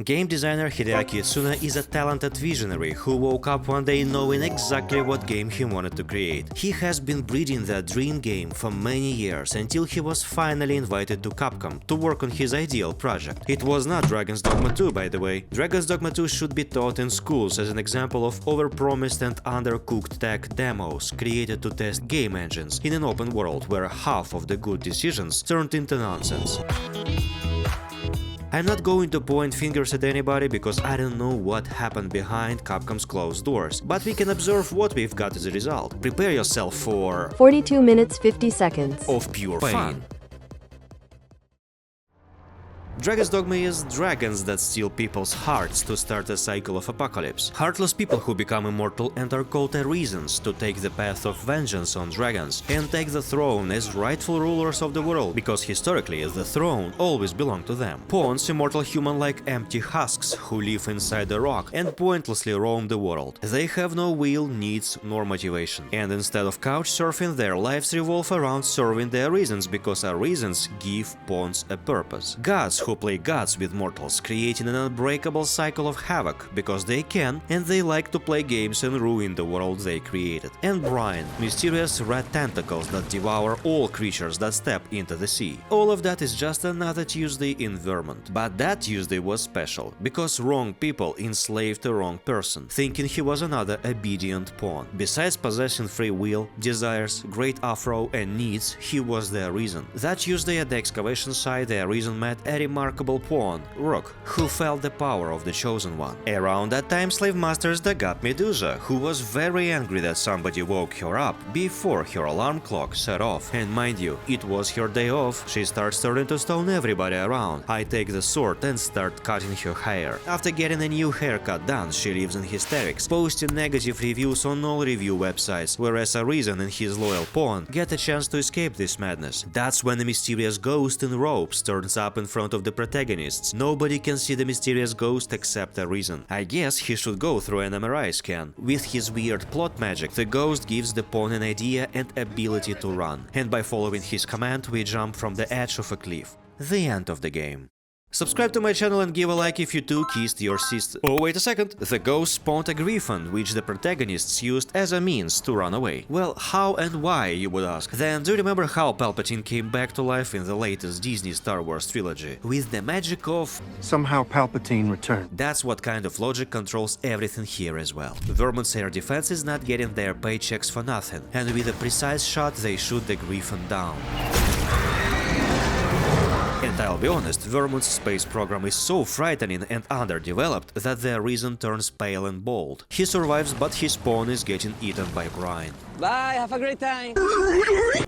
Game designer Hideaki Tsuna is a talented visionary who woke up one day knowing exactly what game he wanted to create. He has been breeding the dream game for many years until he was finally invited to Capcom to work on his ideal project. It was not Dragon's Dogma 2, by the way. Dragon's Dogma 2 should be taught in schools as an example of overpromised and undercooked tech demos created to test game engines in an open world where half of the good decisions turned into nonsense. I'm not going to point fingers at anybody because I don't know what happened behind Capcom's closed doors, but we can observe what we've got as a result. Prepare yourself for 42 minutes 50 seconds of pure fun. Dragon's Dogma is dragons that steal people's hearts to start a cycle of apocalypse. Heartless people who become immortal and are called Arisans to take the path of vengeance on dragons and take the throne as rightful rulers of the world, because historically the throne always belonged to them. Pawns, immortal human-like empty husks who live inside a rock and pointlessly roam the world. They have no will, needs, nor motivation. And instead of couch surfing, their lives revolve around serving the Arisans, because Arisans give pawns a purpose. Gods who play gods with mortals, creating an unbreakable cycle of havoc, because they can, and they like to play games and ruin the world they created. And brine, mysterious red tentacles that devour all creatures that step into the sea. All of that is just another Tuesday in Vermont. But that Tuesday was special, because wrong people enslaved the wrong person, thinking he was another obedient pawn. Besides possessing free will, desires, great afro, and needs, he was the Arisen. That Tuesday at the excavation site, the Arisen met a remarkable pawn, Rook, who felt the power of the Chosen One. Around that time, slave masters dug up Medusa, who was very angry that somebody woke her up before her alarm clock set off. And mind you, it was her day off. She starts turning to stone everybody around. I take the sword and start cutting her hair. After getting a new haircut done, she lives in hysterics, posting negative reviews on all review websites, whereas Arisen and his loyal pawn get a chance to escape this madness. That's when the mysterious ghost in robes turns up in front of the protagonists. Nobody can see the mysterious ghost except Arisen. I guess he should go through an MRI scan. With his weird plot magic, the ghost gives the pawn an idea and ability to run, and by following his command we jump from the edge of a cliff. The end of the game. Subscribe to my channel and give a like if you too kissed your sister. Oh, wait a second. The ghost spawned a griffin, which the protagonists used as a means to run away. Well, how and why, you would ask? Then do you remember how Palpatine came back to life in the latest Disney Star Wars trilogy? With the magic of... Somehow Palpatine returned. That's what kind of logic controls everything here as well. Vermont's air defense is not getting their paychecks for nothing, and with a precise shot they shoot the griffin down. And I'll be honest, Vermont's space program is so frightening and underdeveloped that the Arisen turns pale and bald. He survives, but his pawn is getting eaten by brine. Bye, have a great time!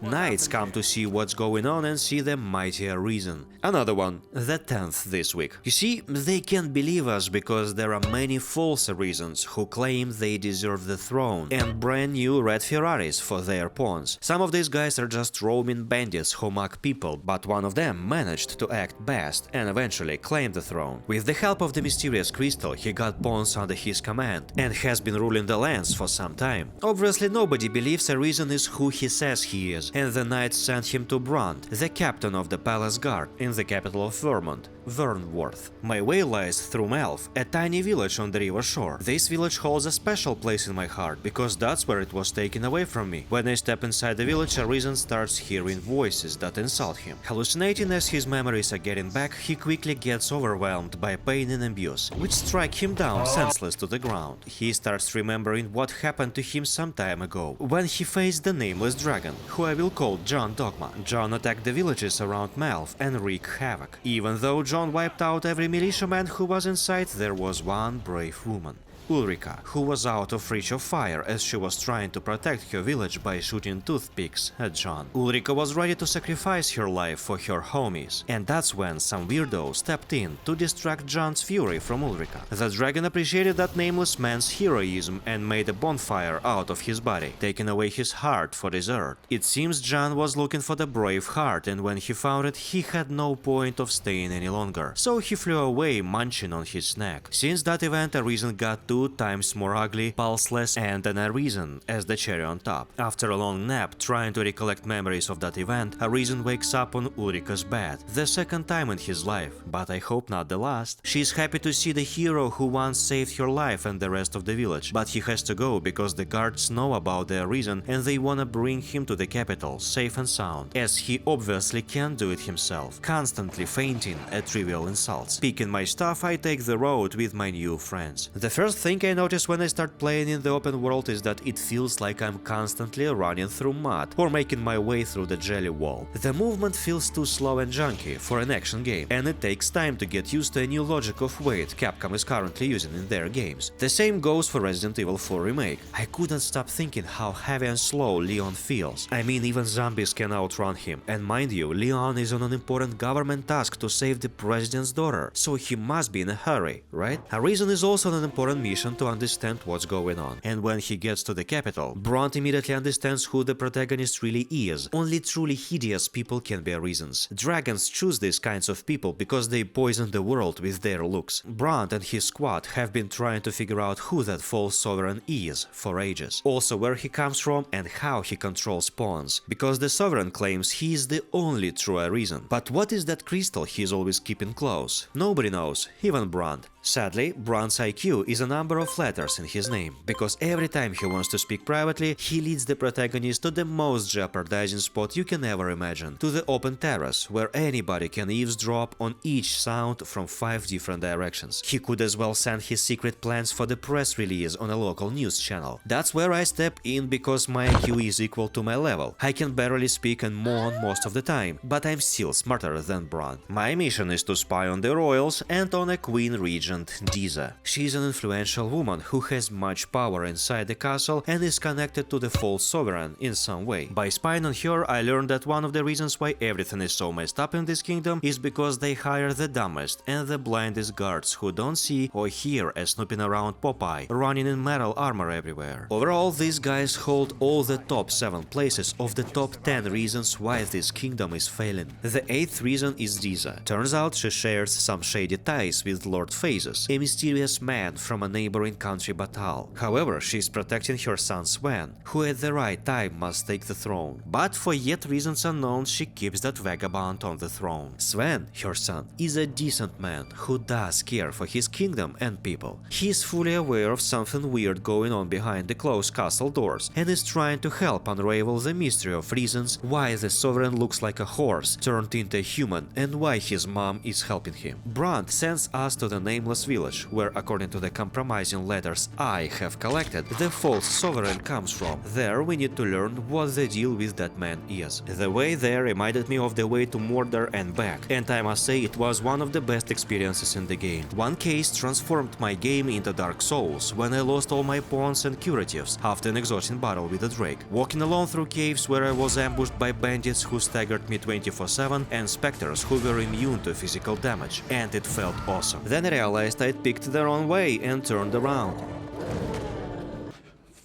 Knights come to see what's going on and see the mighty Arisen. Another one, the 10th this week. You see, they can't believe us because there are many false Arisens who claim they deserve the throne and brand new red Ferraris for their pawns. Some of these guys are just roaming bandits who mock people, but one of them managed to act best and eventually claim the throne. With the help of the mysterious crystal, he got pawns under his command and has been ruling the lands for some time. Obviously, nobody believes Arisen is who he says he is, and the knights sent him to Brand, the captain of the palace guard in the capital of Vermont, Vernworth. My way lies through Melf, a tiny village on the river shore. This village holds a special place in my heart, because that's where it was taken away from me. When I step inside the village, Arisen starts hearing voices that insult him. Hallucinating as his memories are getting back, he quickly gets overwhelmed by pain and abuse, which strike him down senseless to the ground. He starts remembering what happened to him some time ago, when he faced the nameless dragon, who I will call John Dogma. John attacked the villages around Melf and wreaked havoc. Even though John wiped out every militiaman who was in sight, there was one brave woman. Ulrika, who was out of reach of fire as she was trying to protect her village by shooting toothpicks at John. Ulrika was ready to sacrifice her life for her homies, and that's when some weirdo stepped in to distract John's fury from Ulrika. The dragon appreciated that nameless man's heroism and made a bonfire out of his body, taking away his heart for dessert. It seems John was looking for the brave heart, and when he found it, he had no point of staying any longer, so he flew away munching on his snack. Since that event, Arisen got two 2 times more ugly, pulseless, and an Arisen as the cherry on top. After a long nap, trying to recollect memories of that event, Arisen wakes up on Ulrika's bed, the second time in his life, but I hope not the last. She's happy to see the hero who once saved her life and the rest of the village, but he has to go because the guards know about the Arisen and they wanna bring him to the capital, safe and sound, as he obviously can't do it himself, constantly fainting at trivial insults. Picking my stuff, I take the road with my new friends. The first thing I notice when I start playing in the open world is that it feels like I'm constantly running through mud or making my way through the jelly wall. The movement feels too slow and junky for an action game, and it takes time to get used to a new logic of weight Capcom is currently using in their games. The same goes for Resident Evil 4 Remake. I couldn't stop thinking how heavy and slow Leon feels. I mean, even zombies can outrun him, and mind you, Leon is on an important government task to save the president's daughter, so he must be in a hurry, right? Arisen is also on an important mission to understand what's going on, and when he gets to the capital, Bront immediately understands who the protagonist really is. Only truly hideous people can be Arisens. Dragons choose these kinds of people because they poison the world with their looks. Bront and his squad have been trying to figure out who that false sovereign is for ages. Also where he comes from and how he controls pawns, because the sovereign claims he is the only true Arisen. But what is that crystal he's always keeping close? Nobody knows, even Bront. Sadly, Bront's IQ is a number of letters in his name, because every time he wants to speak privately, he leads the protagonist to the most jeopardizing spot you can ever imagine, to the open terrace, where anybody can eavesdrop on each sound from 5 different directions. He could as well send his secret plans for the press release on a local news channel. That's where I step in because my IQ is equal to my level. I can barely speak and moan most of the time, but I'm still smarter than Bront. My mission is to spy on the royals and on a queen regent, Diza. She's an influential woman who has much power inside the castle and is connected to the false sovereign in some way. By spying on her, I learned that one of the reasons why everything is so messed up in this kingdom is because they hire the dumbest and the blindest guards who don't see or hear as snooping around Popeye, running in metal armor everywhere. Overall, these guys hold all the top 7 places of the top 10 reasons why this kingdom is failing. The 8th reason is Diza. Turns out she shares some shady ties with Lord Phases, a mysterious man from a neighboring country Batal. However, she is protecting her son Sven, who at the right time must take the throne. But for yet reasons unknown, she keeps that vagabond on the throne. Sven, her son, is a decent man who does care for his kingdom and people. He is fully aware of something weird going on behind the closed castle doors and is trying to help unravel the mystery of reasons why the sovereign looks like a horse turned into a human and why his mom is helping him. Bront sends us to the nameless village, where according to the compromising letters I have collected, the false sovereign comes from. There we need to learn what the deal with that man is. The way there reminded me of the way to Mordor and back, and I must say it was one of the best experiences in the game. One case transformed my game into Dark Souls when I lost all my pawns and curatives after an exhausting battle with a Drake, walking alone through caves where I was ambushed by bandits who staggered me 24/7 and specters who were immune to physical damage, and it felt awesome. Then I realized I'd picked the wrong way and turned around.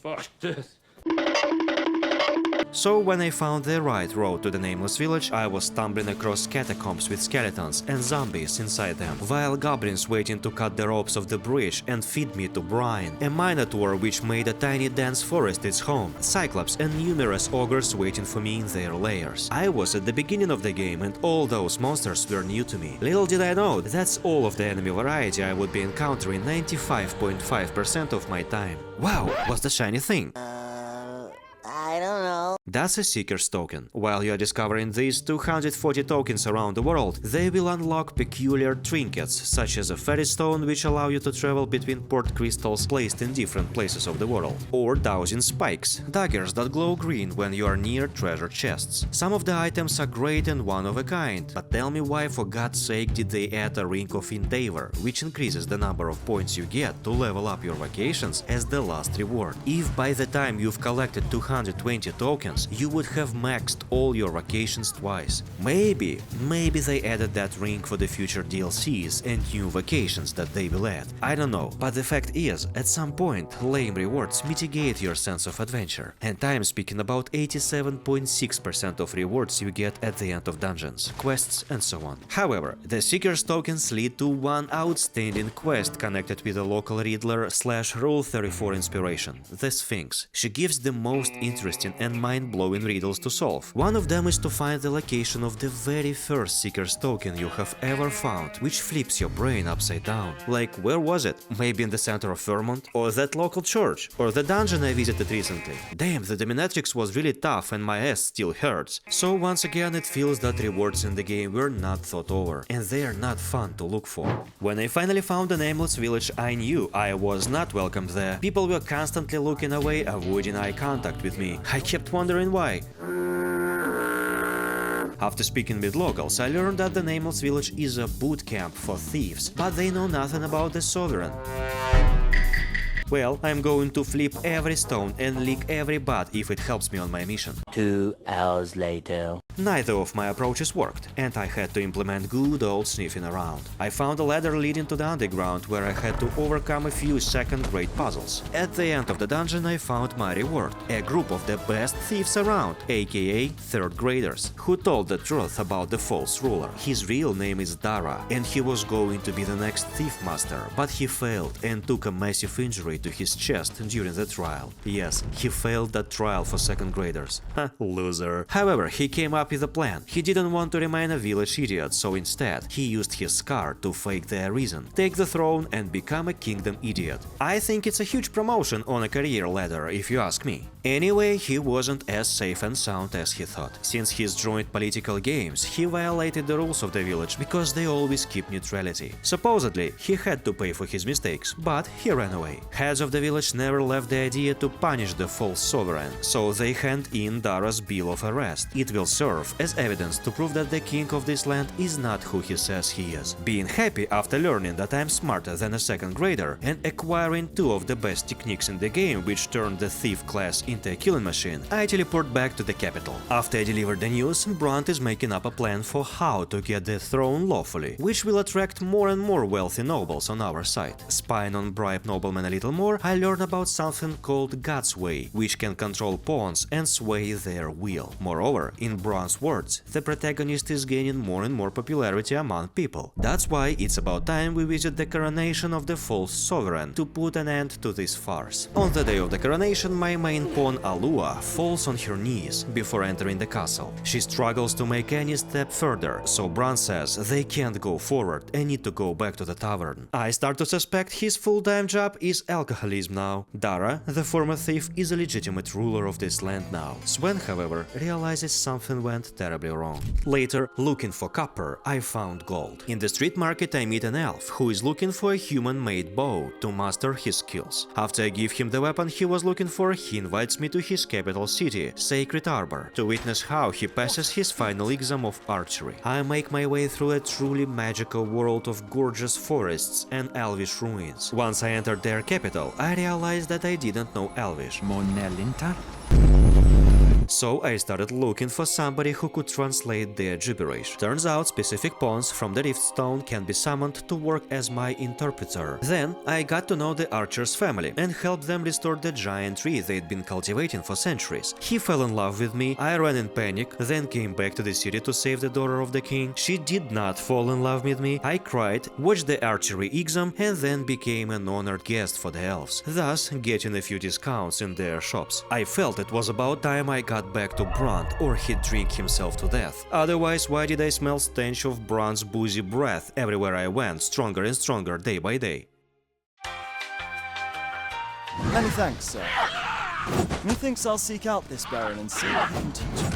Fuck this. So when I found the right road to the nameless village, I was stumbling across catacombs with skeletons and zombies inside them, while goblins waiting to cut the ropes of the bridge and feed me to brine, a minotaur which made a tiny dense forest its home, cyclops and numerous ogres waiting for me in their lairs. I was at the beginning of the game and all those monsters were new to me. Little did I know, that's all of the enemy variety I would be encountering 95.5% of my time. Wow, what's the shiny thing? I don't know. That's a Seeker's token. While you are discovering these 240 tokens around the world, they will unlock peculiar trinkets, such as a fairy stone which allow you to travel between port crystals placed in different places of the world, or dowsing spikes, daggers that glow green when you are near treasure chests. Some of the items are great and one of a kind, but tell me why for God's sake did they add a Ring of Endeavor, which increases the number of points you get to level up your vacations as the last reward. If by the time you've collected 220 tokens, dragons, you would have maxed all your vacations twice. Maybe they added that ring for the future DLCs and new vacations that they will add. I don't know, but the fact is, at some point, lame rewards mitigate your sense of adventure. And I'm speaking about 87.6% of rewards you get at the end of dungeons, quests, and so on. However, the Seeker's tokens lead to one outstanding quest connected with a local Riddler / Rule 34 inspiration, the Sphinx. She gives the most interesting and mind-blowing riddles to solve. One of them is to find the location of the very first Seeker's token you have ever found, which flips your brain upside down. Like, where was it? Maybe in the center of Vermont? Or that local church? Or the dungeon I visited recently? Damn, the dominatrix was really tough and my ass still hurts. So once again it feels that rewards in the game were not thought over, and they are not fun to look for. When I finally found a nameless village, I knew I was not welcomed there. People were constantly looking away, avoiding eye contact with me. I kept wondering why. After speaking with locals, I learned that the nameless village is a boot camp for thieves, but they know nothing about the Sovereign. Well, I'm going to flip every stone and lick every butt if it helps me on my mission. 2 hours later. Neither of my approaches worked, and I had to implement good old sniffing around. I found a ladder leading to the underground where I had to overcome a few second-grade puzzles. At the end of the dungeon I found my reward, a group of the best thieves around, aka third graders, who told the truth about the false ruler. His real name is Dara, and he was going to be the next thief master, but he failed and took a massive injury to his chest during the trial. Yes, he failed that trial for second graders. Ha, loser. However, he came up with a plan. He didn't want to remain a village idiot, so instead, he used his scar to fake their reason, take the throne and become a kingdom idiot. I think it's a huge promotion on a career ladder, if you ask me. Anyway, he wasn't as safe and sound as he thought. Since he's joined political games, he violated the rules of the village because they always keep neutrality. Supposedly, he had to pay for his mistakes, but he ran away. Heads of the village never left the idea to punish the false sovereign, so they hand in Dara's bill of arrest. It will serve as evidence to prove that the king of this land is not who he says he is. Being happy after learning that I'm smarter than a second grader and acquiring 2 of the best techniques in the game which turned the thief class into a killing machine, I teleport back to the capital. After I deliver the news, Brunt is making up a plan for how to get the throne lawfully, which will attract more and more wealthy nobles on our side. Spying on bribe noblemen a little more, I learn about something called God's Way, which can control pawns and sway their will. Moreover, in Brunt's words, the protagonist is gaining more and more popularity among people. That's why it's about time we visit the coronation of the false sovereign to put an end to this farce. On the day of the coronation, my main pawn Alua falls on her knees before entering the castle. She struggles to make any step further, so Brunt says they can't go forward and need to go back to the tavern. I start to suspect his full-time job is alcoholism now. Dara, the former thief, is a legitimate ruler of this land now. Sven, however, realizes something went terribly wrong. Later, looking for copper, I found gold. In the street market I meet an elf who is looking for a human-made bow to master his skills. After I give him the weapon he was looking for, he invites me to his capital city, Sacred Arbor, to witness how he passes his final exam of archery. I make my way through a truly magical world of gorgeous forests and elvish ruins. Once I entered their capital, I realized that I didn't know Elvish. So I started looking for somebody who could translate their gibberish. Turns out specific pawns from the Rift Stone can be summoned to work as my interpreter. Then I got to know the archer's family and helped them restore the giant tree they'd been cultivating for centuries. He fell in love with me, I ran in panic, then came back to the city to save the daughter of the king. She did not fall in love with me, I cried, watched the archery exam and then became an honored guest for the elves, thus getting a few discounts in their shops. I felt it was about time I got back to Brunt or he'd drink himself to death. Otherwise, why did I smell stench of Brunt's boozy breath everywhere I went, stronger and stronger day by day? Many thanks, sir. Methinks I'll seek out this baron and see what he can teach me.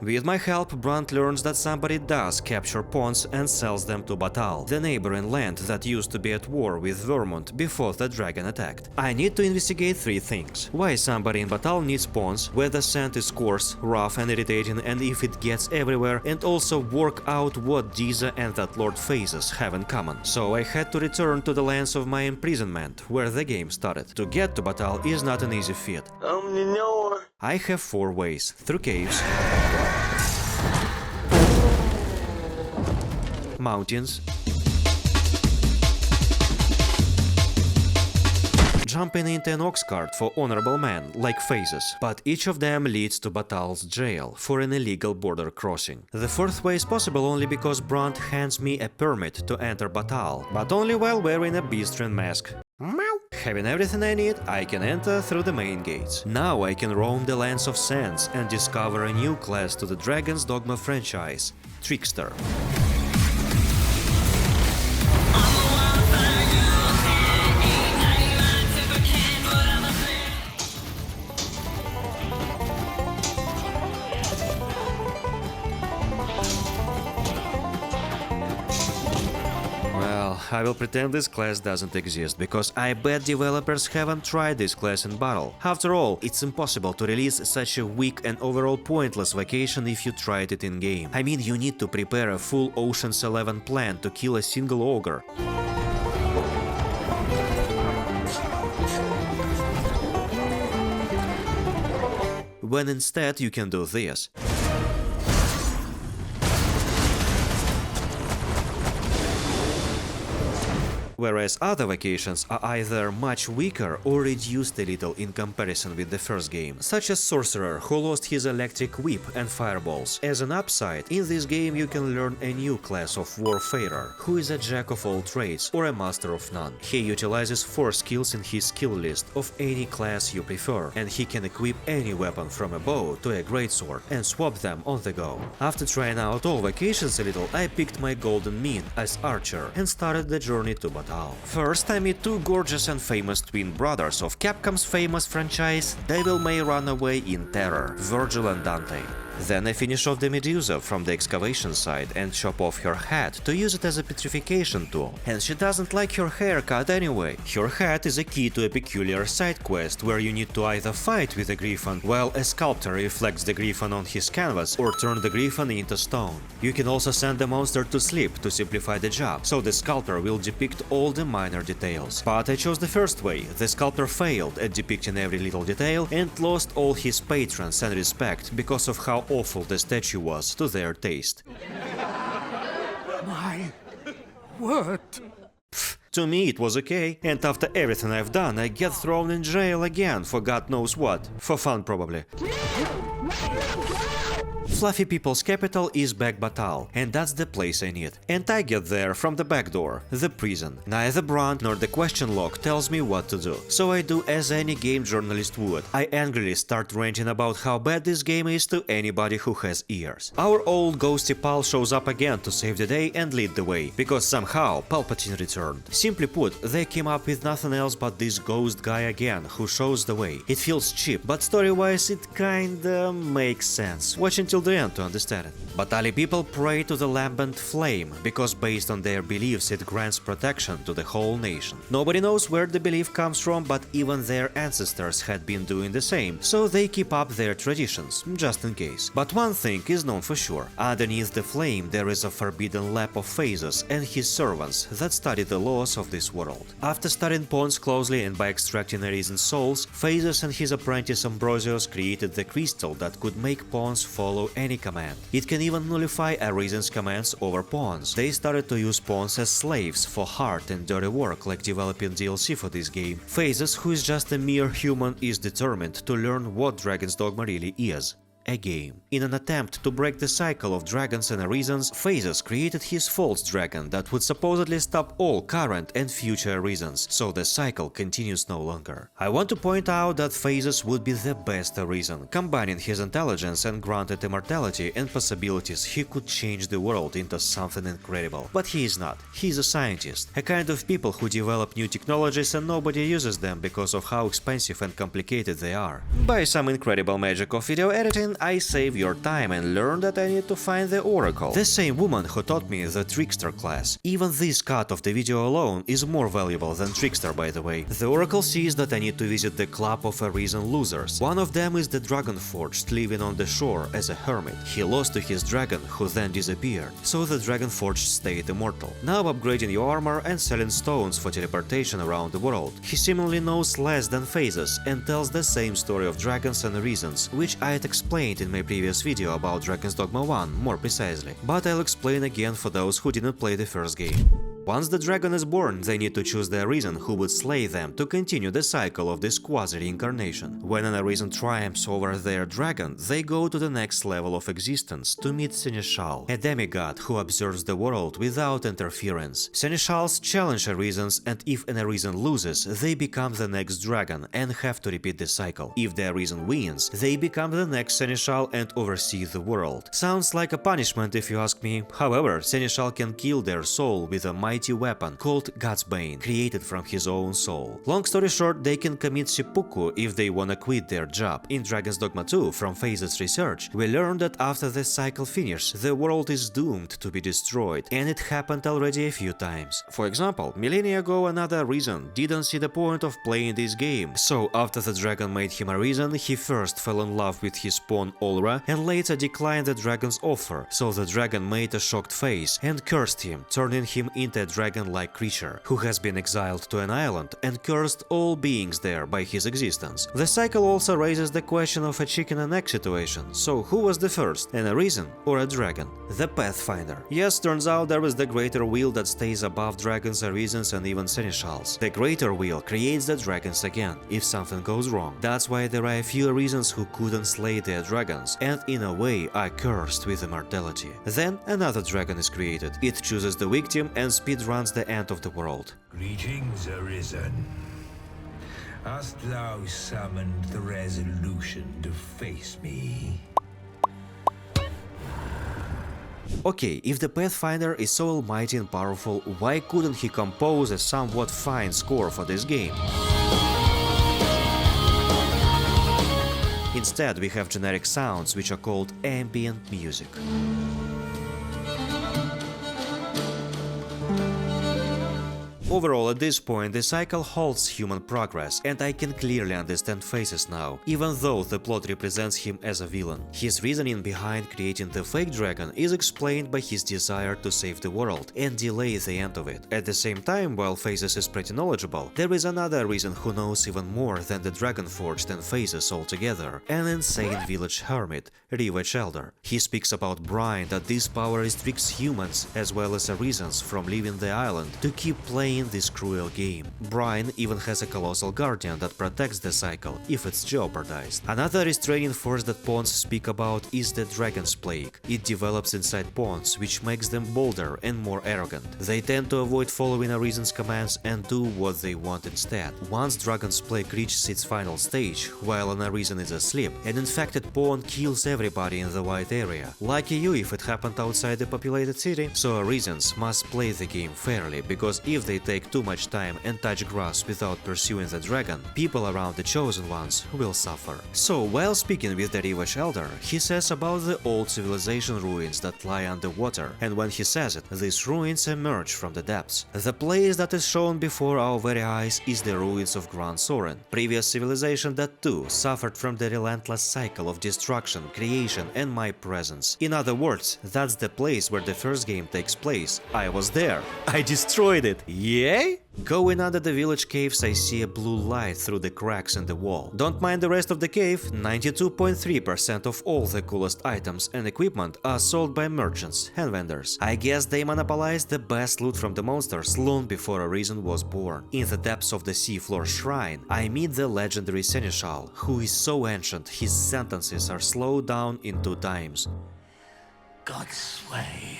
With my help, Brunt learns that somebody does capture pawns and sells them to Batal, the neighboring land that used to be at war with Vermont before the dragon attacked. I need to investigate 3 things. Why somebody in Batal needs pawns, where the scent is coarse, rough and irritating and if it gets everywhere, and also work out what Diza and that Lord Phases have in common. So I had to return to the lands of my imprisonment, where the game started. To get to Batal is not an easy feat. I have 4 ways: through caves, mountains, jumping into an ox cart for honorable men, like phases, but each of them leads to Batal's jail for an illegal border crossing. The 4th way is possible only because Brunt hands me a permit to enter Batal, but only while wearing a Beastren mask. Having everything I need, I can enter through the main gates. Now I can roam the lands of sands and discover a new class to the Dragon's Dogma franchise, Trickster. I will pretend this class doesn't exist, because I bet developers haven't tried this class in battle. After all, it's impossible to release such a weak and overall pointless vacation if you tried it in-game. I mean, you need to prepare a full Ocean's 11 plan to kill a single ogre. When instead you can do this. Whereas other vacations are either much weaker or reduced a little in comparison with the first game, such as Sorcerer, who lost his electric whip and fireballs. As an upside, in this game you can learn a new class of Warfarer, who is a jack of all trades or a master of none. He utilizes 4 skills in his skill list of any class you prefer, and he can equip any weapon from a bow to a greatsword and swap them on the go. After trying out all vacations a little, I picked my golden mean as archer and started the journey to Batal. First, I meet 2 gorgeous and famous twin brothers of Capcom's famous franchise Devil May Run Away in Terror, Virgil and Dante. Then I finish off the Medusa from the excavation side and chop off her head to use it as a petrification tool. And she doesn't like her haircut anyway. Her head is a key to a peculiar side quest where you need to either fight with a griffin while a sculptor reflects the griffin on his canvas or turn the griffin into stone. You can also send the monster to sleep to simplify the job, so the sculptor will depict all the minor details. But I chose the first way. The sculptor failed at depicting every little detail and lost all his patrons and respect because of how awful the statue was to their taste. My word. To me it was okay, and after everything I've done I get thrown in jail again for God knows what. For fun probably. Fluffy People's capital is back Batal, and that's the place I need. And I get there from the back door, the prison. Neither Brunt nor the question log tells me what to do, so I do as any game journalist would. I angrily start ranting about how bad this game is to anybody who has ears. Our old ghosty pal shows up again to save the day and lead the way, because somehow Palpatine returned. Simply put, they came up with nothing else but this ghost guy again, who shows the way. It feels cheap, but story-wise it kinda makes sense. Watch until the end to understand it. Batali people pray to the lambent flame, because based on their beliefs it grants protection to the whole nation. Nobody knows where the belief comes from, but even their ancestors had been doing the same, so they keep up their traditions, just in case. But one thing is known for sure. Underneath the flame there is a forbidden lab of Phases and his servants that study the laws of this world. After studying pawns closely and by extracting arisen souls, Phases and his apprentice Ambrosius created the crystal that could make pawns follow any command. It can even nullify Arisen's commands over pawns. They started to use pawns as slaves for hard and dirty work, like developing DLC for this game. Phases, who is just a mere human, is determined to learn what Dragon's Dogma really is. A game. In an attempt to break the cycle of dragons and Arisans, Phases created his false dragon that would supposedly stop all current and future Arisans, so the cycle continues no longer. I want to point out that Phases would be the best Arisen. Combining his intelligence and granted immortality and possibilities, he could change the world into something incredible. But he is not. He is a scientist, a kind of people who develop new technologies and nobody uses them because of how expensive and complicated they are. By some incredible magic of video editing, I save your time and learn that I need to find the oracle. The same woman who taught me the trickster class. Even this cut of the video alone is more valuable than trickster, by the way. The oracle sees that I need to visit the club of arisen losers. One of them is the dragon forged, living on the shore as a hermit. He lost to his dragon, who then disappeared, so the dragon forged stayed immortal. Now upgrading your armor and selling stones for teleportation around the world. He seemingly knows less than phases and tells the same story of dragons and reasons, which I had explained in my previous video about Dragon's Dogma 1 more precisely, but I'll explain again for those who didn't play the first game. Once the dragon is born, they need to choose the Arisen who would slay them to continue the cycle of this quasi-reincarnation. When an Arisen triumphs over their dragon, they go to the next level of existence to meet Seneschal, a demigod who observes the world without interference. Seneschals challenge Arisens, and if an Arisen loses, they become the next dragon and have to repeat the cycle. If the Arisen wins, they become the next Seneschal and oversee the world. Sounds like a punishment if you ask me. However, Seneschal can kill their soul with a mighty weapon called God's Bane, created from his own soul. Long story short, they can commit seppuku if they wanna quit their job. In Dragon's Dogma 2, from Phases research, we learned that after the cycle finishes, the world is doomed to be destroyed, and it happened already a few times. For example, millennia ago another Arisen didn't see the point of playing this game, so after the dragon made him Arisen, he first fell in love with his pawn Olra and later declined the dragon's offer, so the dragon made a shocked face and cursed him, turning him into a dragon-like creature, who has been exiled to an island and cursed all beings there by his existence. The cycle also raises the question of a chicken and egg situation, so who was the first, an Arisen or a dragon? The Pathfinder. Yes, turns out there is the greater wheel that stays above dragons, Arisens and even Seneschals. The greater wheel creates the dragons again, if something goes wrong. That's why there are a few Arisens who couldn't slay their dragons, and in a way are cursed with immortality. Then another dragon is created. It chooses the victim and speedruns the end of the world. Greetings, Arisen. Hast thou summoned the resolution to face me? Okay, if the Pathfinder is so almighty and powerful, why couldn't he compose a somewhat fine score for this game? Instead, we have generic sounds which are called ambient music. Overall, at this point, the cycle halts human progress, and I can clearly understand Phases now, even though the plot represents him as a villain. His reasoning behind creating the fake dragon is explained by his desire to save the world and delay the end of it. At the same time, while Phases is pretty knowledgeable, there is another reason who knows even more than the Dragon Forged and Phases altogether, an insane village hermit, Rivage Elder. He speaks about Brian that this power restricts humans as well as Arisens from leaving the island to keep playing this cruel game. Brian even has a colossal guardian that protects the cycle if it's jeopardized. Another restraining force that pawns speak about is the Dragon's Plague. It develops inside pawns, which makes them bolder and more arrogant. They tend to avoid following Arisen's commands and do what they want instead. Once Dragon's Plague reaches its final stage, while an Arisen is asleep, an infected pawn kills everybody in the white area. Lucky you if it happened outside the populated city. So Arisens must play the game fairly, because if they take too much time and touch grass without pursuing the dragon, people around the Chosen Ones will suffer. So, while speaking with the Rivage Elder, he says about the old civilization ruins that lie underwater, and when he says it, these ruins emerge from the depths. The place that is shown before our very eyes is the ruins of Grand Soren, previous civilization that too suffered from the relentless cycle of destruction, creation and my presence. In other words, that's the place where the first game takes place. I was there. I destroyed it. Yay? Going under the village caves, I see a blue light through the cracks in the wall. Don't mind the rest of the cave, 92.3% of all the coolest items and equipment are sold by merchants and vendors. I guess they monopolized the best loot from the monsters long before Arisen was born. In the depths of the seafloor shrine, I meet the legendary Seneschal, who is so ancient his sentences are slowed down in 2 times. God's way.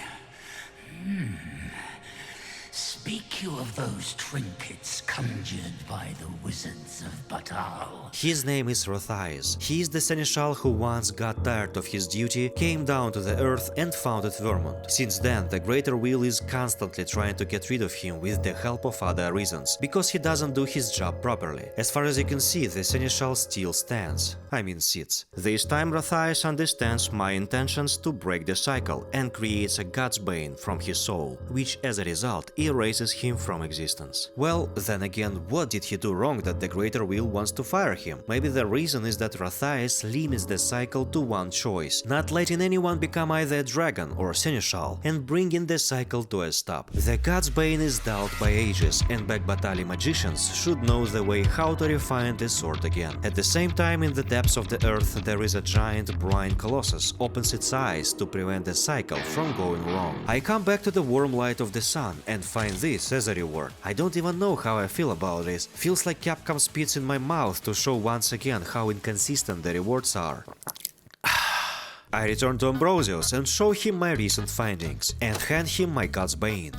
Speak you of those trinkets conjured by the wizards of Batal? His name is Rothias. He is the seneschal who once got tired of his duty, came down to the earth and founded Vermont. Since then, the Greater Will is constantly trying to get rid of him with the help of other reasons, because he doesn't do his job properly. As far as you can see, the seneschal still stands. I mean sits. This time Rothias understands my intentions to break the cycle and creates a God's Bane from his soul, which as a result erases him from existence. Well, then again, what did he do wrong that the Greater Will wants to fire him? Maybe the reason is that Rothias limits the cycle to one choice, not letting anyone become either a dragon or seneschal, and bringing the cycle to a stop. The God's Bane is dulled by ages, and Backbatali magicians should know the way how to refine the sword again. At the same time, in the depths of the earth there is a giant brine colossus opens its eyes to prevent the cycle from going wrong. I come back to the warm light of the sun and find this as a reward. I don't even know how I feel about this. Feels like Capcom spits in my mouth to show once again how inconsistent the rewards are. I return to Ambrosius and show him my recent findings, and hand him my God's Bane.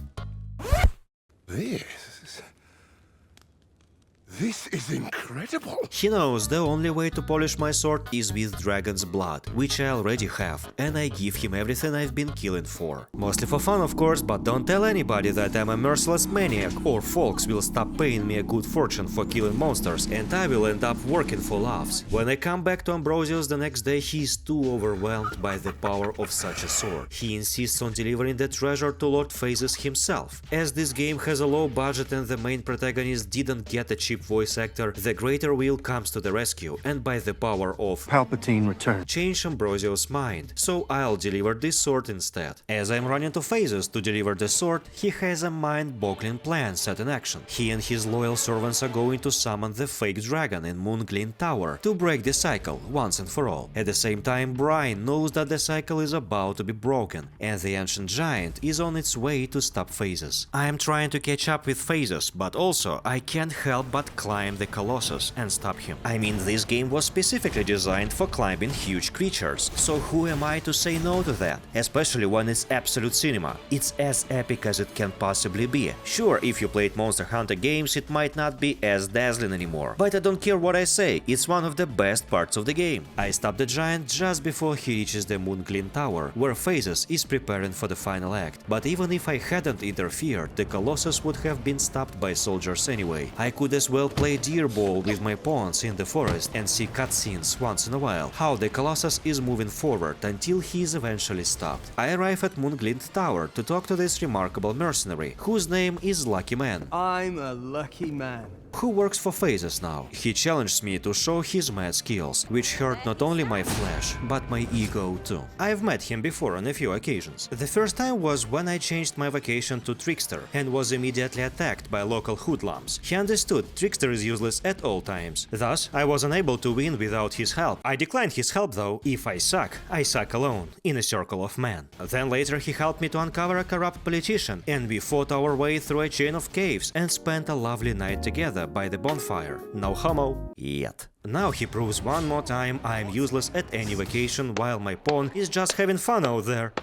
This is incredible. He knows the only way to polish my sword is with dragon's blood, which I already have, and I give him everything I've been killing for. Mostly for fun, of course, but don't tell anybody that I'm a merciless maniac, or folks will stop paying me a good fortune for killing monsters, and I will end up working for laughs. When I come back to Ambrosius the next day, he is too overwhelmed by the power of such a sword. He insists on delivering the treasure to Lord Phases himself. As this game has a low budget and the main protagonist didn't get a cheap voice actor, the Greater Will comes to the rescue and by the power of Palpatine returns. change Ambrosius' mind, so I'll deliver this sword instead. As I'm running to Phases to deliver the sword, he has a mind-boggling plan set in action. He and his loyal servants are going to summon the fake dragon in Moonglint Tower to break the cycle once and for all. At the same time, Brian knows that the cycle is about to be broken, and the ancient giant is on its way to stop Phases. I am trying to catch up with Phases, but also I can't help but climb the Colossus and stop him. I mean, this game was specifically designed for climbing huge creatures, so who am I to say no to that? Especially when it's absolute cinema. It's as epic as it can possibly be. Sure, if you played Monster Hunter games, it might not be as dazzling anymore, but I don't care what I say, it's one of the best parts of the game. I stop the giant just before he reaches the Moonglint Tower, where Phases is preparing for the final act. But even if I hadn't interfered, the Colossus would have been stopped by soldiers anyway. I could as well play deer ball with my pawns in the forest and see cutscenes once in a while, how the Colossus is moving forward until he is eventually stopped. I arrive at Moonglint Tower to talk to this remarkable mercenary, whose name is Lucky Man. I'm a lucky man. Who works for Phases now. He challenged me to show his mad skills, which hurt not only my flesh, but my ego too. I've met him before on a few occasions. The first time was when I changed my vocation to Trickster and was immediately attacked by local hoodlums. He understood Trickster is useless at all times. Thus, I was unable to win without his help. I declined his help though. If I suck alone, in a circle of men. Then later he helped me to uncover a corrupt politician, and we fought our way through a chain of caves and spent a lovely night together by the bonfire. No homo yet. Now he proves one more time I'm useless at any vacation while my pawn is just having fun out there.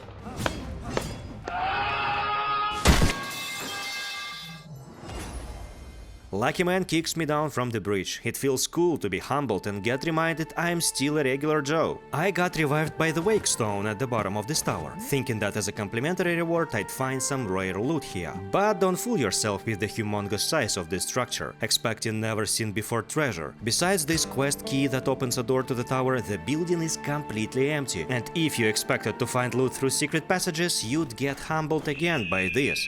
Lucky Man kicks me down from the bridge. It feels cool to be humbled and get reminded I'm still a regular Joe. I got revived by the Wake Stone at the bottom of this tower, thinking that as a complimentary reward I'd find some rare loot here. But don't fool yourself with the humongous size of this structure, expecting never seen before treasure. Besides this quest key that opens a door to the tower, the building is completely empty, and if you expected to find loot through secret passages, you'd get humbled again by this.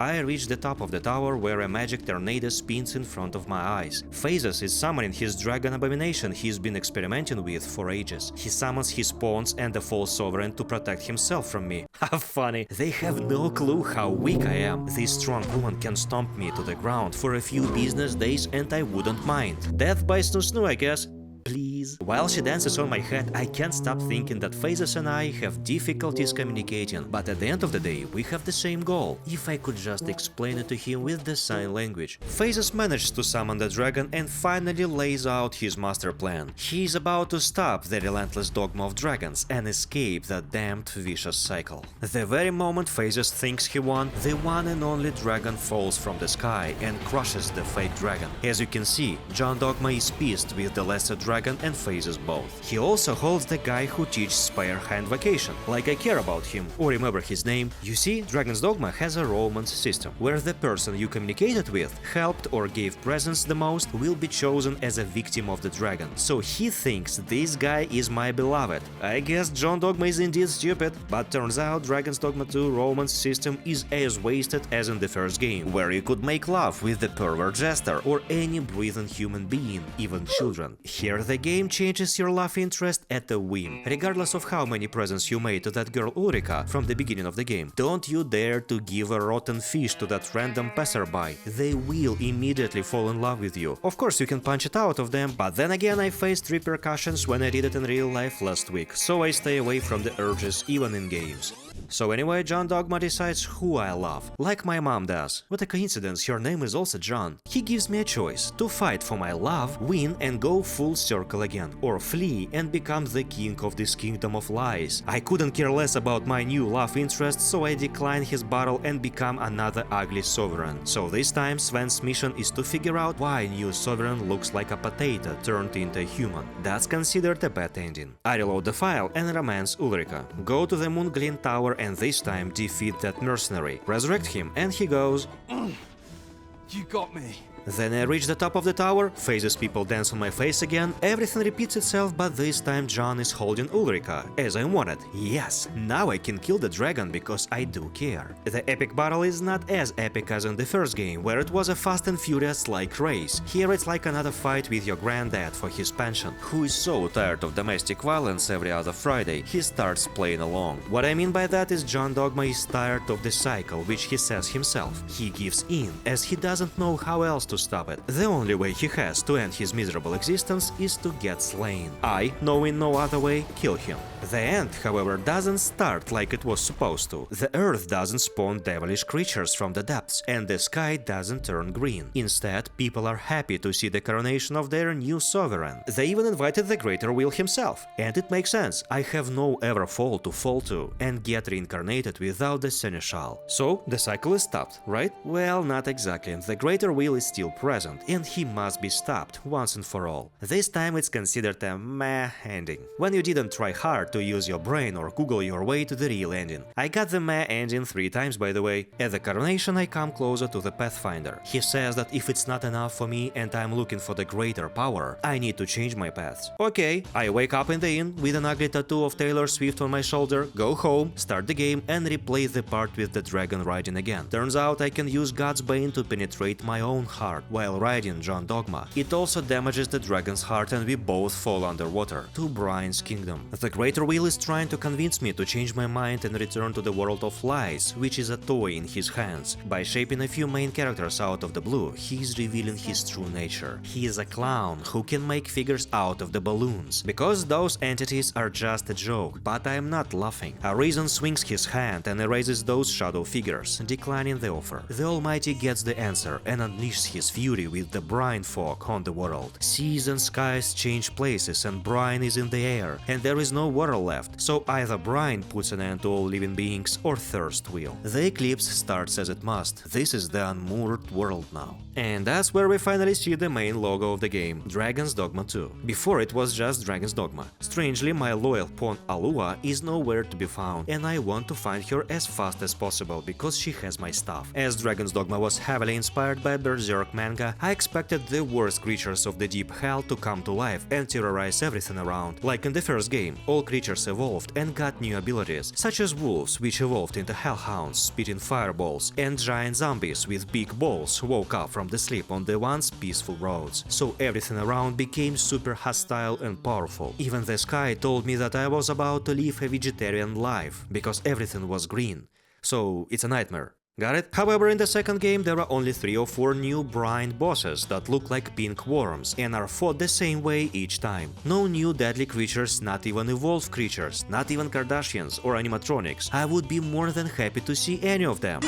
I reach the top of the tower where a magic tornado spins in front of my eyes. Phases is summoning his dragon abomination he's been experimenting with for ages. He summons his pawns and the false sovereign to protect himself from me. How funny. They have no clue how weak I am. This strong woman can stomp me to the ground for a few business days and I wouldn't mind. Death by snoo snoo, I guess. please? While she dances on my head, I can't stop thinking that Phases and I have difficulties communicating, but at the end of the day, we have the same goal. If I could just explain it to him with the sign language. Phases manages to summon the dragon and finally lays out his master plan. He is about to stop the relentless dogma of dragons and escape that damned vicious cycle. The very moment Phases thinks he won, the one and only dragon falls from the sky and crushes the fake dragon. As you can see, John Dogma is pissed with the lesser dragon and Phases both. He also holds the guy who teaches Spare Hand Vacation, like I care about him or remember his name. You see, Dragon's Dogma has a romance system, where the person you communicated with, helped or gave presents the most will be chosen as a victim of the dragon. So he thinks this guy is my beloved. I guess John Dogma is indeed stupid, but turns out Dragon's Dogma 2 romance system is as wasted as in the first game, where you could make love with the pervert jester or any breathing human being, even children. Here the game changes your love interest at a whim, regardless of how many presents you made to that girl Ulrika from the beginning of the game. Don't you dare to give a rotten fish to that random passerby. They will immediately fall in love with you. Of course you can punch it out of them, but then again I faced repercussions when I did it in real life last week, so I stay away from the urges even in games. So anyway, John Dogma decides who I love, like my mom does. What a coincidence, her name is also John. He gives me a choice, to fight for my love, win and go full circle again, or flee and become the king of this kingdom of lies. I couldn't care less about my new love interest, so I decline his battle and become another ugly sovereign. So this time Sven's mission is to figure out why new sovereign looks like a potato turned into a human. That's considered a bad ending. I reload the file and romance Ulrika. Go to the Moonglin Tower and this time defeat that mercenary. Resurrect him and he goes, You got me. Then I reach the top of the tower, Phases people dance on my face again, everything repeats itself, but this time John is holding Ulrika, as I wanted. Yes, now I can kill the dragon because I do care. The epic battle is not as epic as in the first game, where it was a fast and furious-like race. Here it's like another fight with your granddad for his pension, who is so tired of domestic violence every other Friday, he starts playing along. What I mean by that is John Dogma is tired of the cycle, which he says himself. He gives in, as he doesn't know how else to stop it. The only way he has to end his miserable existence is to get slain. I, knowing no other way, kill him. The end, however, doesn't start like it was supposed to. The earth doesn't spawn devilish creatures from the depths, and the sky doesn't turn green. Instead, people are happy to see the coronation of their new sovereign. They even invited the Greater Will himself. And it makes sense, I have no Everfall to fall to, and get reincarnated without the Seneschal. So, the cycle is stopped, right? Well, not exactly. The Greater Will is still present, and he must be stopped once and for all. This time it's considered a meh ending, when you didn't try hard to use your brain or Google your way to the real ending. I got the meh ending 3 times, by the way. At the coronation I come closer to the Pathfinder. He says that if it's not enough for me and I'm looking for the greater power, I need to change my paths. Okay, I wake up in the inn with an ugly tattoo of Taylor Swift on my shoulder, go home, start the game and replay the part with the dragon riding again. Turns out I can use God's Bane to penetrate my own heart while riding John Dogma. It also damages the dragon's heart and we both fall underwater to Brian's kingdom. The Greater Will is trying to convince me to change my mind and return to the world of lies, which is a toy in his hands. By shaping a few main characters out of the blue, he is revealing his true nature. He is a clown who can make figures out of the balloons, because those entities are just a joke, but I am not laughing. A reason swings his hand and erases those shadow figures, declining the offer. The Almighty gets the answer and unleashes his fury with the brine fog on the world. Seas and skies change places and brine is in the air, and there is no water left, so either brine puts an end to all living beings or thirst will. The eclipse starts as it must. This is the unmoored world now. And that's where we finally see the main logo of the game, Dragon's Dogma 2. Before it was just Dragon's Dogma. Strangely, my loyal pawn Alua is nowhere to be found, and I want to find her as fast as possible because she has my stuff. As Dragon's Dogma was heavily inspired by Berserk manga, I expected the worst creatures of the deep hell to come to life and terrorize everything around. Like in the first game, all creatures evolved and got new abilities, such as wolves, which evolved into hellhounds, spitting fireballs, and giant zombies with big balls woke up from the sleep on the once peaceful roads. So everything around became super hostile and powerful. Even the sky told me that I was about to live a vegetarian life, because everything was green. So it's a nightmare. Got it? However, in the second game there are only 3 or 4 new brine bosses that look like pink worms and are fought the same way each time. No new deadly creatures, not even evolved creatures, not even Kardashians or animatronics. I would be more than happy to see any of them.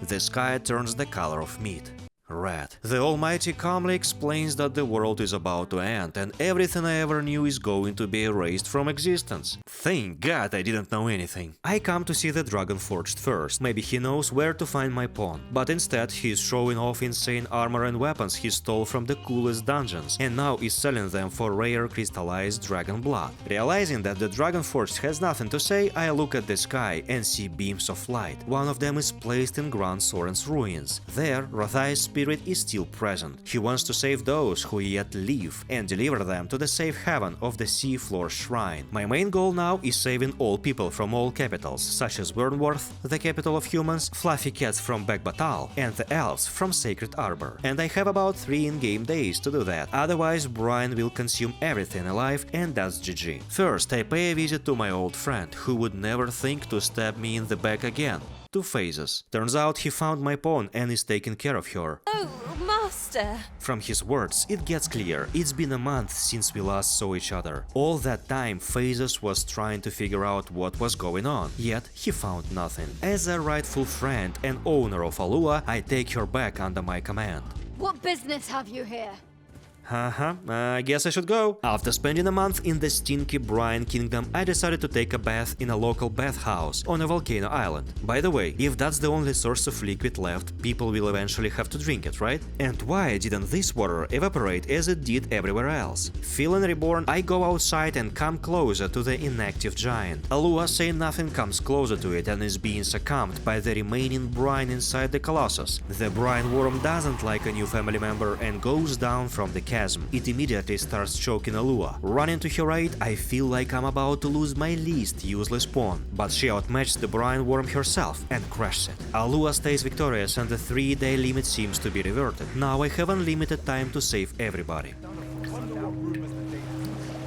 The sky turns the color of meat. Red. The Almighty calmly explains that the world is about to end and everything I ever knew is going to be erased from existence. Thank God I didn't know anything. I come to see the Dragon Forged first. Maybe he knows where to find my pawn. But instead he's showing off insane armor and weapons he stole from the coolest dungeons and now is selling them for rare crystallized dragon blood. Realizing that the Dragon Forged has nothing to say, I look at the sky and see beams of light. One of them is placed in Grand Soren's ruins. There, Rothai's spirit is still present. He wants to save those who yet live and deliver them to the safe haven of the Seafloor Shrine. My main goal now is saving all people from all capitals, such as Wernworth, the capital of humans, fluffy cats from Bekbatal, and the elves from Sacred Arbor. And I have about 3 in-game days to do that, otherwise Brian will consume everything alive and that's GG. First, I pay a visit to my old friend, who would never think to stab me in the back again. 2 phases. Turns out he found my pawn and is taking care of her. Oh, master! From his words, it gets clear. It's been a month since we last saw each other. All that time, Phases was trying to figure out what was going on, yet he found nothing. As a rightful friend and owner of Alua, I take her back under my command. What business have you here? I guess I should go. After spending a month in the stinky Brine Kingdom, I decided to take a bath in a local bathhouse on a volcano island. By the way, if that's the only source of liquid left, people will eventually have to drink it, right? And why didn't this water evaporate as it did everywhere else? Feeling reborn, I go outside and come closer to the inactive giant. Alua, saying nothing, comes closer to it and is being succumbed by the remaining brine inside the Colossus. The brine worm doesn't like a new family member and goes down from the chasm. It immediately starts choking Alua. Running to her aid, I feel like I'm about to lose my least useless pawn, but she outmatched the brine worm herself and crushes it. Alua stays victorious and the 3-day limit seems to be reverted. Now I have unlimited time to save everybody.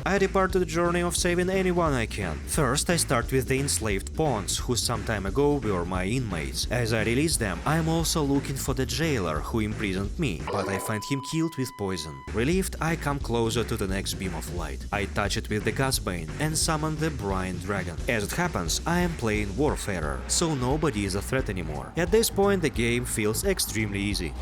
I depart to the journey of saving anyone I can. First, I start with the enslaved pawns, who some time ago were my inmates. As I release them, I'm also looking for the jailer who imprisoned me, but I find him killed with poison. Relieved, I come closer to the next beam of light. I touch it with the Gasbane and summon the Brine Dragon. As it happens, I am playing Warfarer, so nobody is a threat anymore. At this point, the game feels extremely easy.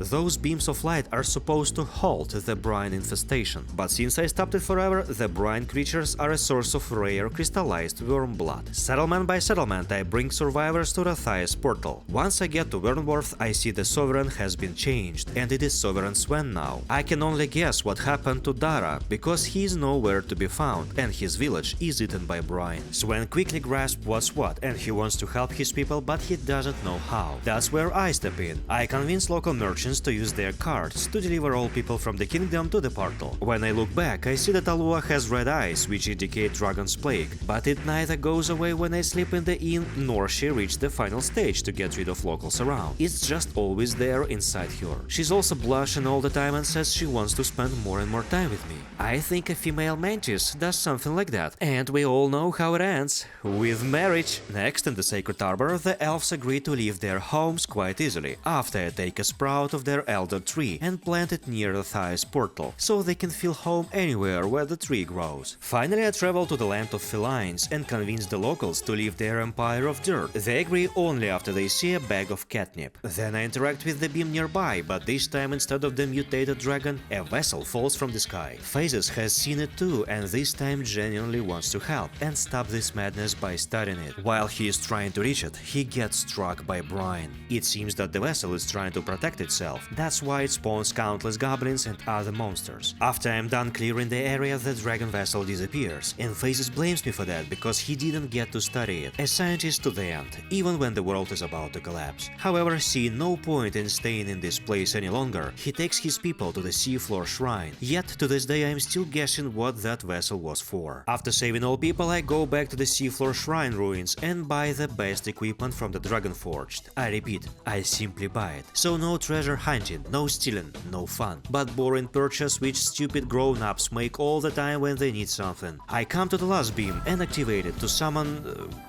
Those beams of light are supposed to halt the brine infestation, but since I stopped it forever, the brine creatures are a source of rare crystallized worm blood. Settlement by settlement, I bring survivors to Rothai's portal. Once I get to Wernworth, I see the Sovereign has been changed, and it is Sovereign Sven now. I can only guess what happened to Dara, because he is nowhere to be found, and his village is eaten by brine. Sven quickly grasps what's what, and he wants to help his people, but he doesn't know how. That's where I step in. I convince local merchants to use their carts to deliver all people from the kingdom to the portal. When I look back, I see that Alua has red eyes, which indicate Dragon's Plague, but it neither goes away when I sleep in the inn, nor she reached the final stage to get rid of locals around. It's just always there inside her. She's also blushing all the time and says she wants to spend more and more time with me. I think a female mantis does something like that, and we all know how it ends, with marriage. Next, in the Sacred Arbor, the elves agree to leave their homes quite easily, after I take a sprout of their elder tree and plant it near the Thais portal, so they can feel home anywhere where the tree grows. Finally, I travel to the land of felines and convince the locals to leave their empire of dirt. They agree only after they see a bag of catnip. Then I interact with the beam nearby, but this time instead of the mutated dragon, a vessel falls from the sky. Phases has seen it too, and this time genuinely wants to help and stop this madness by studying it. While he is trying to reach it, he gets struck by brine. It seems that the vessel is trying to protect itself. That's why it spawns countless goblins and other monsters. After I'm done clearing the area, the dragon vessel disappears, and Phases blames me for that because he didn't get to study it, a scientist to the end, even when the world is about to collapse. However, seeing no point in staying in this place any longer, he takes his people to the Seafloor Shrine. Yet to this day I'm still guessing what that vessel was for. After saving all people, I go back to the Seafloor Shrine ruins and buy the best equipment from the Dragon Forged. I repeat, I simply buy it. So no treasure hunting, no stealing, no fun. But boring purchase which stupid grown-ups make all the time when they need something. I come to the last beam and activate it to summon...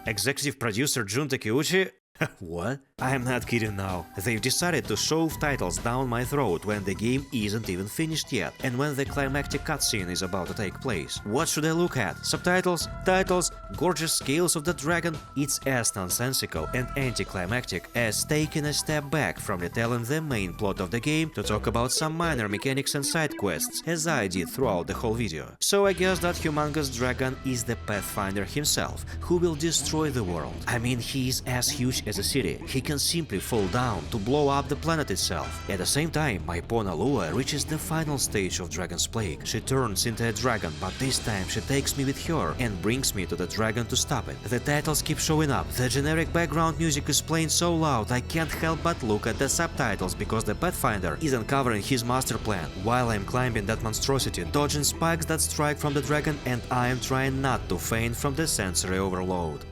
executive producer Jun Takeuchi? What? I'm not kidding now. They've decided to shove titles down my throat when the game isn't even finished yet, and when the climactic cutscene is about to take place. What should I look at? Subtitles? Titles? Gorgeous scales of the dragon? It's as nonsensical and anticlimactic as taking a step back from retelling the main plot of the game to talk about some minor mechanics and side quests, as I did throughout the whole video. So I guess that humongous dragon is the Pathfinder himself, who will destroy the world. I mean, he is as huge as a city. He can simply fall down to blow up the planet itself. At the same time, my pawn Alua reaches the final stage of Dragon's Plague. She turns into a dragon, but this time she takes me with her and brings me to the dragon to stop it. The titles keep showing up. The generic background music is playing so loud I can't help but look at the subtitles because the Pathfinder is uncovering his master plan while I'm climbing that monstrosity, dodging spikes that strike from the dragon, and I am trying not to faint from the sensory overload.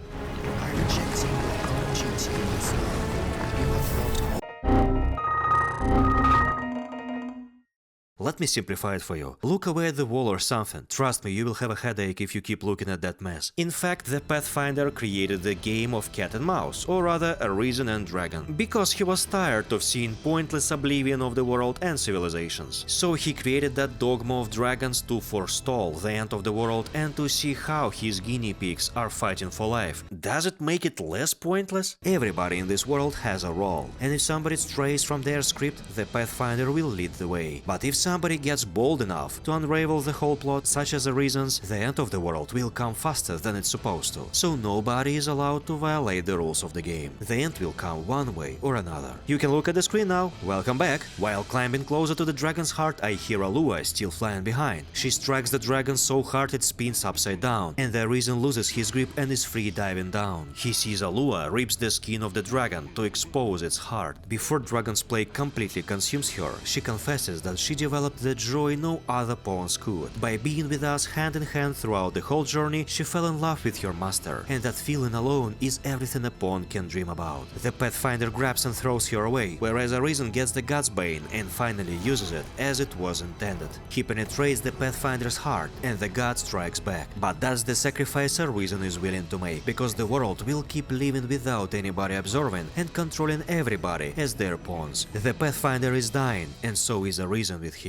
Let me simplify it for you. Look away at the wall or something. Trust me, you will have a headache if you keep looking at that mess. In fact, the Pathfinder created the game of cat and mouse, or rather Arisen and Dragon, because he was tired of seeing pointless oblivion of the world and civilizations. So he created that Dogma of dragons to forestall the end of the world and to see how his guinea pigs are fighting for life. Does it make it less pointless? Everybody in this world has a role, and if somebody strays from their script, the Pathfinder will lead the way. But if somebody gets bold enough to unravel the whole plot, such as the reasons, the end of the world will come faster than it's supposed to. So nobody is allowed to violate the rules of the game. The end will come one way or another. You can look at the screen now. Welcome back. While climbing closer to the dragon's heart, I hear Alua still flying behind. She strikes the dragon so hard it spins upside down, and the Arisen loses his grip and is free diving down. He sees Alua rips the skin of the dragon to expose its heart. Before Dragon's Plague completely consumes her, she confesses that she developed the joy no other pawns could. By being with us hand in hand throughout the whole journey, she fell in love with your master, and that feeling alone is everything a pawn can dream about. The Pathfinder grabs and throws her away, whereas Arisen gets the Godsbane and finally uses it as it was intended. He penetrates the Pathfinder's heart, and the god strikes back. But that's the sacrifice Arisen is willing to make, because the world will keep living without anybody observing and controlling everybody as their pawns. The Pathfinder is dying, and so is Arisen with him.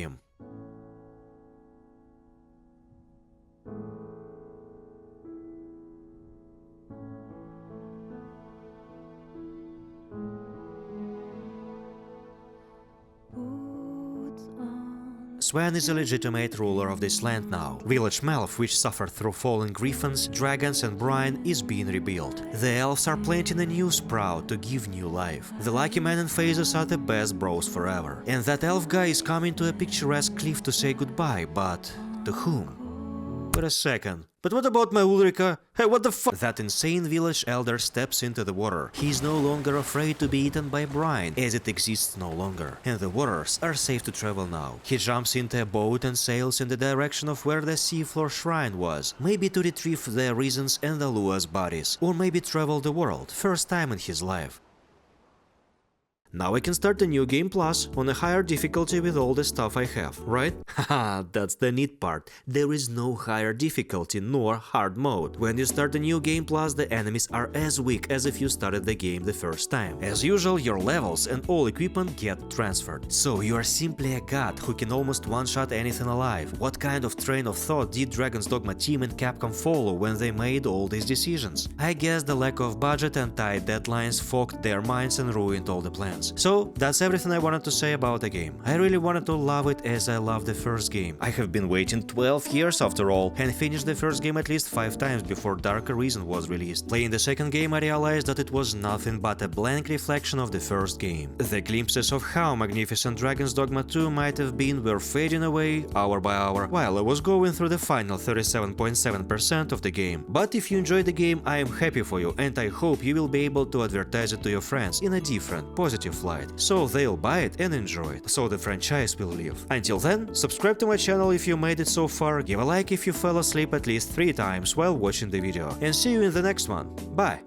Sven is a legitimate ruler of this land now. Village Melf, which suffered through fallen griffins, dragons and brine, is being rebuilt. The elves are planting a new sprout to give new life. The lucky man and phases are the best bros forever. And that elf guy is coming to a picturesque cliff to say goodbye, but to whom? Wait a second. But what about my Ulrika? Hey, what the fuck? That insane village elder steps into the water. He's no longer afraid to be eaten by brine, as it exists no longer. And the waters are safe to travel now. He jumps into a boat and sails in the direction of where the seafloor shrine was. Maybe to retrieve the Arisen's and Alua's bodies. Or maybe travel the world, first time in his life. Now I can start a new game plus on a higher difficulty with all the stuff I have, right? Haha, that's the neat part. There is no higher difficulty nor hard mode. When you start a new game plus, the enemies are as weak as if you started the game the first time. As usual, your levels and all equipment get transferred. So you are simply a god who can almost one-shot anything alive. What kind of train of thought did Dragon's Dogma team and Capcom follow when they made all these decisions? I guess the lack of budget and tight deadlines fogged their minds and ruined all the plans. So that's everything I wanted to say about the game. I really wanted to love it as I loved the first game. I have been waiting 12 years after all, and finished the first game at least 5 times before Dark Arisen was released. Playing the second game, I realized that it was nothing but a blank reflection of the first game. The glimpses of how magnificent Dragon's Dogma 2 might have been were fading away hour by hour while I was going through the final 37.7% of the game. But if you enjoyed the game, I am happy for you, and I hope you will be able to advertise it to your friends in a different, positive light, so they'll buy it and enjoy it, so the franchise will live. Until then, subscribe to my channel if you made it so far, give a like if you fell asleep at least 3 times while watching the video, and see you in the next one. Bye!